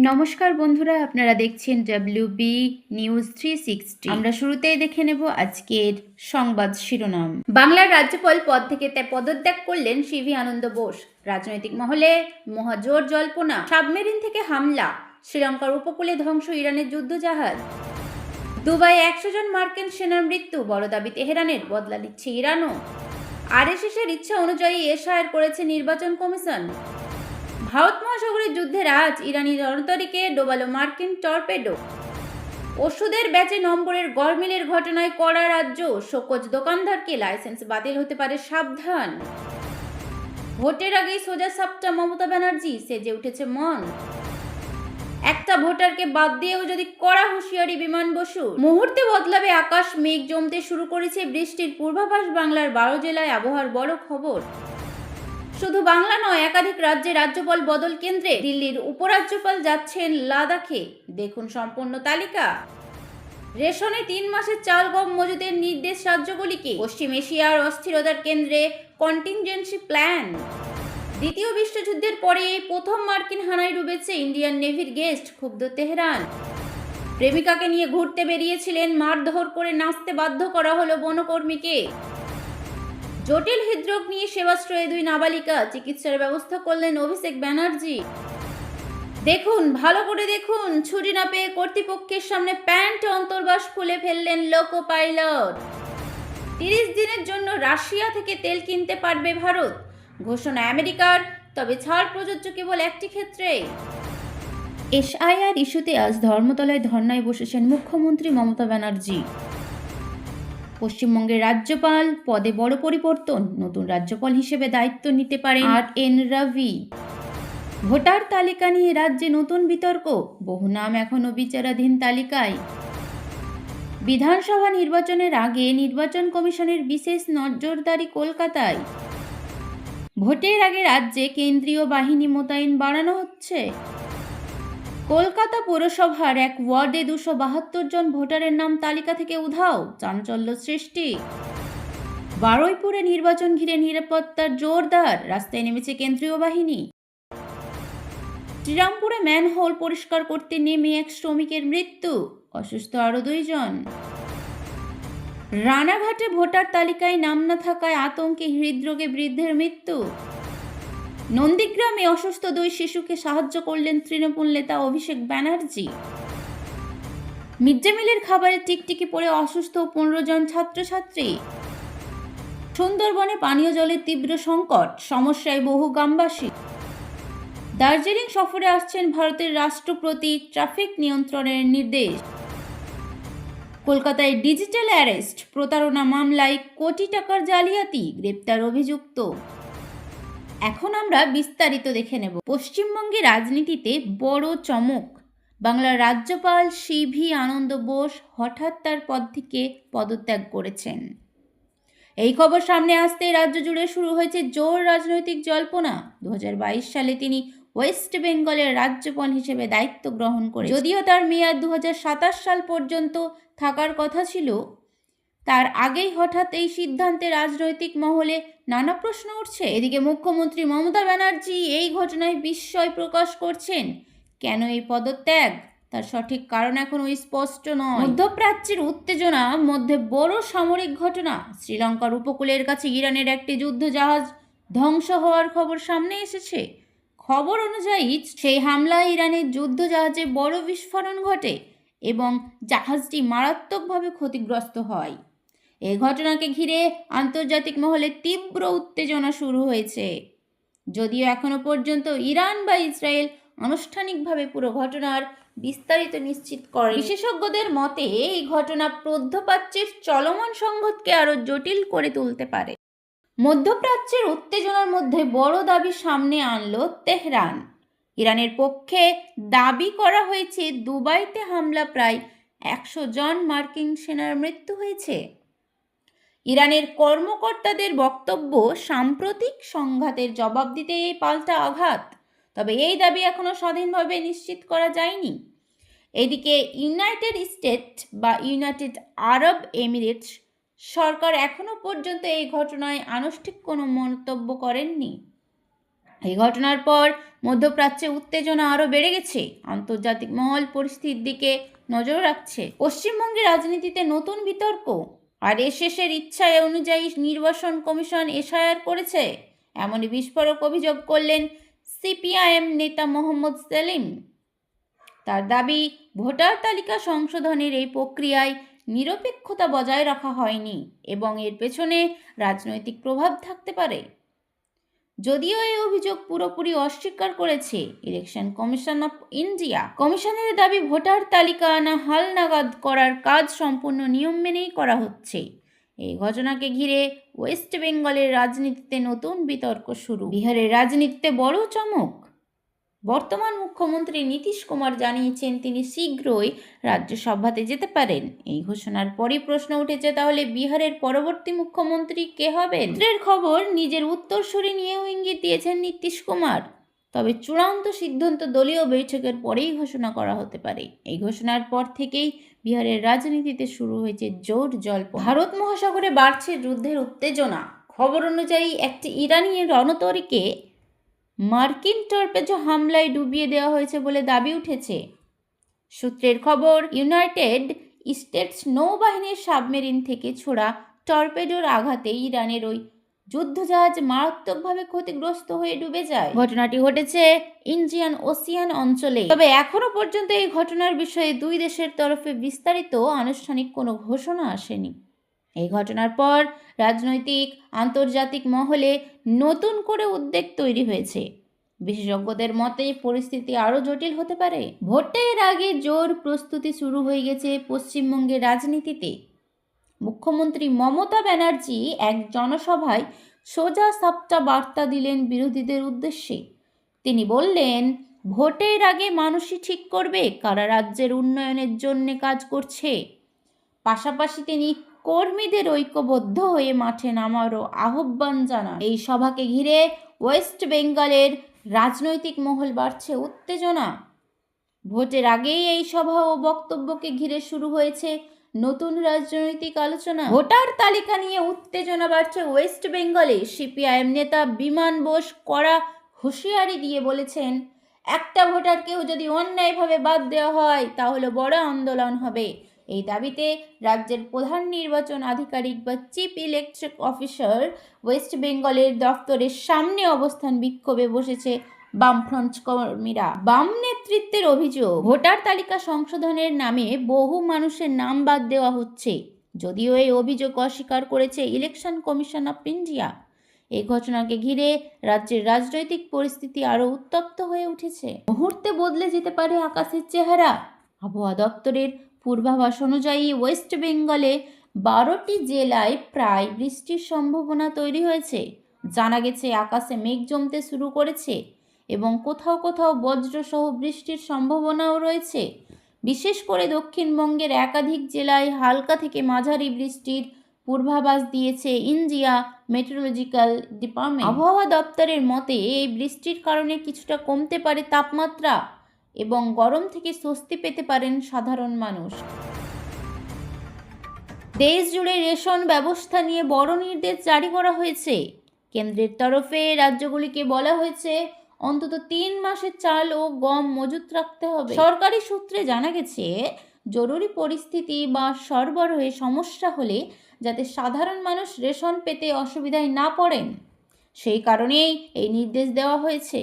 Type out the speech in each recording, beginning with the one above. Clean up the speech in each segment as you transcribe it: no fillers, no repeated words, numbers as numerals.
নমস্কার বন্ধুরা, আপনারা দেখছেন WB নিউজ 360। আমরা শুরুতেই দেখে নেব আজকের সংবাদ শিরোনাম। বাংলার রাজ্যপাল পদ থেকে পদত্যাগ করলেন সিভি আনন্দ বোস। রাজনৈতিক মহলে মহাজোর জল্পনা। সাবমেরিন থেকে হামলা, শ্রীলঙ্কার উপকূলে ধ্বংস ইরানের যুদ্ধজাহাজ। দুবাই 100 জন মার্কিন সেনার মৃত্যু, বড় দাবি তেহরানের, বদলা নিচ্ছে ইরানও। RSS-এর ইচ্ছা অনুযায়ী এশায়ার করেছে নির্বাচন কমিশন। ভারত মহাসাগরের যুদ্ধের আজ ইরানি রণতরীকে ডোবালো মার্কিন টর্পেডো। ওষুধের ব্যাচে নম্বরের গরমিলের ঘটনায় কড়া রাজ্য, শোকজ দোকানদারকে, লাইসেন্স বাতিল হতে পারে, সাবধান। ভোটের আগেই সোজা সাপটা মমতা ব্যানার্জি, সেজে উঠেছে মন। একটা ভোটারকে বাদ দিয়েও যদি কড়া হুঁশিয়ারি বিমান বসু। মুহূর্তে বদলাবে আকাশ, মেঘ জমতে শুরু করেছে, বৃষ্টির পূর্বাভাস। বাংলার 12 জেলায় আবহাওয়ার বড় খবর। শুধু বাংলা নয়, একাধিক রাজ্যে রাজ্যপাল বদল কেন্দ্রে। দিল্লির উপরাজ্যপাল যাচ্ছেন লাদাখে, দেখুন সম্পূর্ণ তালিকা। রেশনে 3 মাসের চাল গম মজুদের নির্দেশ রাজ্যগুলিকে। পশ্চিম এশিয়ার অস্থিরতার কেন্দ্রে কন্টিনজেন্সি প্ল্যান। দ্বিতীয় বিশ্বযুদ্ধের পরে এই প্রথম মার্কিন হানায় ডুবেছে ইন্ডিয়ান নেভির গেস্ট, ক্ষুব্ধ তেহরান। প্রেমিকাকে নিয়ে ঘুরতে বেরিয়েছিলেন, মারধর করে নাচতে বাধ্য করা হলো বনকর্মীকে। জটিল হৃদরোগ নিয়ে সেবাশ্রয়ে 2 নাবালিকা, চিকিৎসার ব্যবস্থা করলেন অভিষেক ব্যানার্জি। দেখুন, ভালো করে দেখুন, ছুটি না পেয়ে কর্তৃপক্ষের সামনে প্যান্ট অন্তর্বাস খুলে ফেললেন লোকো পাইলট। 30 দিনের জন্য রাশিয়া থেকে তেল কিনতে পারবে ভারত, ঘোষণা আমেরিকার। তবে ছাড় প্রযোজ্য কেবল একটি ক্ষেত্রে। SIR ইস্যুতে আজ ধর্মতলায় ধর্নায় বসেছেন মুখ্যমন্ত্রী মমতা ব্যানার্জি। পশ্চিমবঙ্গের রাজ্যপাল পদে বড় পরিবর্তন, নতুন রাজ্যপাল হিসেবে দায়িত্ব নিতে পারেন RN রবি। ভোটার তালিকা নিয়ে রাজ্যে নতুন বিতর্ক, বহু নাম এখনো বিচারাধীন তালিকায়। বিধানসভা নির্বাচনের আগে নির্বাচন কমিশনের বিশেষ নজরদারি কলকাতায়। ভোটের আগে রাজ্যে কেন্দ্রীয় বাহিনী মোতায়েন বাড়ানো হচ্ছে। কলকাতা পৌরসভার এক ওয়ার্ডে 272 জন ভোটারের নাম তালিকা থেকে উধাও, চাঞ্চল্য সৃষ্টি। বারুইপুরে নির্বাচন ঘিরে নিরাপত্তার জোরদার, রাস্তায় নেমেছে কেন্দ্রীয় বাহিনী। শ্রীরামপুরে ম্যানহোল পরিষ্কার করতে নেমে এক শ্রমিকের মৃত্যু, অসুস্থ আরও 2 জন। রানাঘাটে ভোটার তালিকায় নাম না থাকায় আতঙ্কে হৃদরোগে বৃদ্ধের মৃত্যু। নন্দীগ্রামে অসুস্থ 2 শিশুকে সাহায্য করলেন তৃণমূল নেতা অভিষেক ব্যানার্জি। মিড ডে মিলের খাবারে টিকটিকি পড়ে অসুস্থ 15 জন ছাত্রছাত্রী। সুন্দরবনে পানীয় জলের তীব্র সংকট, সমস্যায় বহু গ্রামবাসী। দার্জিলিং সফরে আসছেন ভারতের রাষ্ট্রপতি, ট্রাফিক নিয়ন্ত্রণের নির্দেশ। কলকাতায় ডিজিটাল অ্যারেস্ট, প্রতারণা মামলায় কোটি টাকার জালিয়াতি, গ্রেপ্তার অভিযুক্ত। এখন আমরা বিস্তারিত দেখে নেব। পশ্চিমবঙ্গের রাজনীতিতে বড় চমক, বাংলার রাজ্যপাল সিভি আনন্দ বোস হঠাৎ তার পদ থেকে পদত্যাগ করেছেন। এই খবর সামনে আসতে রাজ্য জুড়ে শুরু হয়েছে জোর রাজনৈতিক জল্পনা। 2022 সালে তিনি ওয়েস্ট বেঙ্গলের রাজ্যপাল হিসেবে দায়িত্ব গ্রহণ করেন। যদিও তার মেয়াদ 2027 সাল পর্যন্ত থাকার কথা ছিল, তার আগেই হঠাৎ এই সিদ্ধান্তে রাজনৈতিক মহলে নানা প্রশ্ন উঠছে। এদিকে মুখ্যমন্ত্রী মমতা ব্যানার্জি এই ঘটনায় বিস্ময় প্রকাশ করছেন। কেন এই পদত্যাগ, তার সঠিক কারণ এখনো স্পষ্ট নয়। মধ্যপ্রাচ্যের উত্তেজনার মধ্যে বড় সামরিক ঘটনা, শ্রীলঙ্কার উপকূলের কাছে ইরানের একটি যুদ্ধজাহাজ ধ্বংস হওয়ার খবর সামনে এসেছে। খবর অনুযায়ী সেই হামলায় ইরানের যুদ্ধজাহাজে বড় বিস্ফোরণ ঘটে এবং জাহাজটি মারাত্মকভাবে ক্ষতিগ্রস্ত হয়। এই ঘটনাকে ঘিরে আন্তর্জাতিক মহলে তীব্র উত্তেজনা শুরু হয়েছে। যদিও এখনো পর্যন্ত ইরান বা ইসরায়েল আনুষ্ঠানিকভাবে পুরো ঘটনার বিস্তারিত নিশ্চিত করে। বিশেষজ্ঞদের মতে এই ঘটনা মধ্যপ্রাচ্যের চলমান সংঘাতকে আরো জটিল করে তুলতে পারে। মধ্যপ্রাচ্যের উত্তেজনার মধ্যে বড় দাবি সামনে আনলো তেহরান। ইরানের পক্ষে দাবি করা হয়েছে দুবাইতে হামলা প্রায় 100 জন মার্কিন সেনার মৃত্যু হয়েছে। ইরানের কর্মকর্তাদের বক্তব্য, সাম্প্রতিক সংঘাতের জবাব দিতে এই পাল্টা আঘাত। তবে এই দাবি এখনো স্বাধীনভাবে নিশ্চিত করা যায়নি। এদিকে ইউনাইটেড স্টেট বা ইউনাইটেড আরব এমিরেটস সরকার এখনো পর্যন্ত এই ঘটনায় আনুষ্ঠানিক কোনো মন্তব্য করেননি। এই ঘটনার পর মধ্যপ্রাচ্যে উত্তেজনা আরও বেড়ে গেছে। আন্তর্জাতিক মহল পরিস্থিতির দিকে নজর রাখছে। পশ্চিমবঙ্গের রাজনীতিতে নতুন বিতর্ক। আরএসএসের ইচ্ছা অনুযায়ী নির্বাচন কমিশন এসআইআর করেছে, এমনই বিস্ফোরক অভিযোগ করলেন সিপিআইএম নেতা মোহাম্মদ সেলিম। তার দাবি, ভোটার তালিকা সংশোধনের এই প্রক্রিয়ায় নিরপেক্ষতা বজায় রাখা হয়নি এবং এর পেছনে রাজনৈতিক প্রভাব থাকতে পারে। যদিও এই অভিযোগ পুরোপুরি অস্বীকার করেছে ইলেকশন কমিশন অফ ইন্ডিয়া। কমিশনের দাবি, ভোটার তালিকা হালনাগাদ করার কাজ সম্পূর্ণ নিয়ম মেনেই করা হচ্ছে। এই ঘটনাকে ঘিরে ওয়েস্ট বেঙ্গলের রাজনীতিতে নতুন বিতর্ক শুরু। বিহারের রাজনীতিতে বড় চমক। বর্তমান মুখ্যমন্ত্রী নীতিশ কুমার জানিয়েছেন তিনি শীঘ্রই রাজ্যসভাতে যেতে পারেন। এই ঘোষণার পরই প্রশ্ন উঠেছে, তাহলে বিহারের পরবর্তী মুখ্যমন্ত্রী কে হবেন? সূত্রের খবর, নিজের উত্তরসূরি নিয়েও ইঙ্গিত দিয়েছেন নীতিশ কুমার। তবে চূড়ান্ত সিদ্ধান্ত দলীয় বৈঠকের পরেই ঘোষণা করা হতে পারে। এই ঘোষণার পর থেকেই বিহারের রাজনীতিতে শুরু হয়েছে জোর জল্পনা। ভারত মহাসাগরে বাড়ছে যুদ্ধের উত্তেজনা। খবর অনুযায়ী একটি ইরানি রণতরীকে মার্কিন টর্পেডো হামলায় ডুবিয়ে দেওয়া হয়েছে বলে দাবি উঠেছে। সূত্রের খবর, ইউনাইটেড স্টেটস নৌবাহিনীর সাবমেরিন থেকে ছোড়া টর্পেডোর আঘাতে ইরানের ওই যুদ্ধজাহাজ মারাত্মকভাবে ক্ষতিগ্রস্ত হয়ে ডুবে যায়। ঘটনাটি ঘটেছে ইন্ডিয়ান ওশিয়ান অঞ্চলে। তবে এখনো পর্যন্ত এই ঘটনার বিষয়ে দুই দেশের তরফে বিস্তারিত আনুষ্ঠানিক কোনো ঘোষণা আসেনি। এই ঘটনার পর রাজনৈতিক আন্তর্জাতিক মহলে নতুন করে উদ্বেগ তৈরি হয়েছে। বিশেষজ্ঞদের মতে পরিস্থিতি আরও জটিল হতে পারে। ভোটের আগে জোর প্রস্তুতি শুরু হয়ে গেছে পশ্চিমবঙ্গের রাজনীতিতে। মুখ্যমন্ত্রী মমতা ব্যানার্জি এক জনসভায় সোজা সাপটা বার্তা দিলেন বিরোধীদের উদ্দেশ্যে। তিনি বললেন, ভোটের আগে মানুষই ঠিক করবে কারা রাজ্যের উন্নয়নের জন্য কাজ করছে। পাশাপাশি তিনি কর্মীদের ঐক্যবদ্ধ হয়ে মাঠে নামারও আহ্বান জানান। এই সভাকে ঘিরে ওয়েস্ট বেঙ্গলের রাজনৈতিক মহল বাড়ছে উত্তেজনা। ভোটের আগেই এই সভা ও বক্তব্যকে ঘিরে শুরু হয়েছে নতুন রাজনৈতিক আলোচনা। ভোটার তালিকা নিয়ে উত্তেজনা বাড়ছে ওয়েস্ট বেঙ্গলে। সিপিআইএম নেতা বিমান বোস কড়া হুঁশিয়ারি দিয়ে বলেছেন, একটা ভোটারকেও যদি অন্যায়ভাবে বাদ দেওয়া হয় তাহলে বড় আন্দোলন হবে। এই দাবিতে রাজ্যের প্রধান নির্বাচন আধিকারিক বা চিফ ইলেকট্রিক অফিসার ওয়েস্ট বেঙ্গলের দফতরের সামনে অবস্থান বিক্ষোভে বসেছে বামফ্রন্ট কর্মীরা। বাম নেতৃত্বের অভিযোগ, ভোটার তালিকা সংশোধনের নামে বহু মানুষের নাম বাদ দেওয়া হচ্ছে। যদিও এই অভিযোগ অস্বীকার করেছে ইলেকশন কমিশন অফ ইন্ডিয়া। এই ঘটনাকে ঘিরে রাজ্যের রাজনৈতিক পরিস্থিতি আরও উত্তপ্ত হয়ে উঠেছে। মুহূর্তে বদলে যেতে পারে আকাশের চেহারা। আবহাওয়া দপ্তরের পূর্বাভাস অনুযায়ী ওয়েস্ট বেঙ্গলে 12টি জেলায় প্রায় বৃষ্টির সম্ভাবনা তৈরি হয়েছে। জানা গেছে আকাশে মেঘ জমতে শুরু করেছে এবং কোথাও কোথাও বজ্রসহ বৃষ্টির সম্ভাবনাও রয়েছে। বিশেষ করে দক্ষিণবঙ্গের একাধিক জেলায় হালকা থেকে মাঝারি বৃষ্টির পূর্বাভাস দিয়েছে ইন্ডিয়া মেট্রোলজিক্যাল ডিপার্টমেন্ট। আবহাওয়া দপ্তরের মতে এই বৃষ্টির কারণে কিছুটা কমতে পারে তাপমাত্রা এবং গরম থেকে স্বস্তি পেতে পারেন সাধারণ মানুষ। দেশ জুড়ে রেশন ব্যবস্থা নিয়ে বড় নির্দেশ জারি করা হয়েছে। কেন্দ্রের তরফে রাজ্যগুলিকে বলা হয়েছে অন্তত 3 মাসের চাল ও গম মজুত রাখতে হবে। সরকারি সূত্রে জানা গেছে, জরুরি পরিস্থিতি বা সরবরাহে সমস্যা হলে যাতে সাধারণ মানুষ রেশন পেতে অসুবিধায় না পড়েন, সেই কারণেই এই নির্দেশ দেওয়া হয়েছে।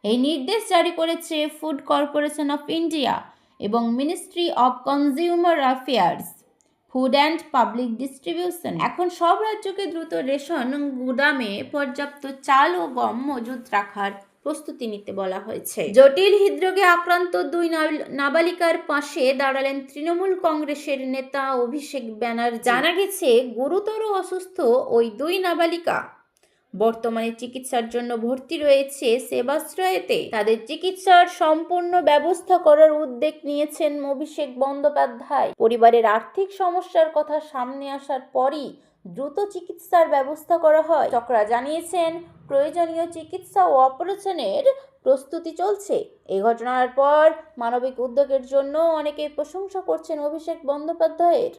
এই নির্দেশ জারি করেছে ফুড কর্পোরেশন অফ ইন্ডিয়া এবং ministry of consumer affairs, food and public distribution. এখন সব রাজ্যকে দ্রুত রেশন গুদামে পর্যাপ্ত চাল ও গম মজুত রাখার প্রস্তুতি নিতে বলা হয়েছে। জটিল হৃদরোগে আক্রান্ত 2 নাবালিকার পাশে দাঁড়ালেন তৃণমূল কংগ্রেসের নেতা অভিষেক ব্যানার্জি। জানা গেছে গুরুতর অসুস্থ ওই 2 নাবালিকা বর্তমানে চিকিৎসার জন্য ভর্তি রয়েছে সেবাশ্রয়েতে। তাদের চিকিৎসার সম্পূর্ণ ব্যবস্থা করার উদ্যোগ নিয়েছেন অভিষেক বন্দ্যোপাধ্যায়। পরিবারের আর্থিক সমস্যার কথা সামনে আসার পরই দ্রুত চিকিৎসার ব্যবস্থা করা হয়। চক্রা জানিয়েছেন প্রয়োজনীয় চিকিৎসা ও অপারেশনের প্রস্তুতি চলছে। এই ঘটনার পর মানবিক উদ্যোগের জন্য অনেকেই প্রশংসা করছেন অভিষেক বন্দ্যোপাধ্যায়ের।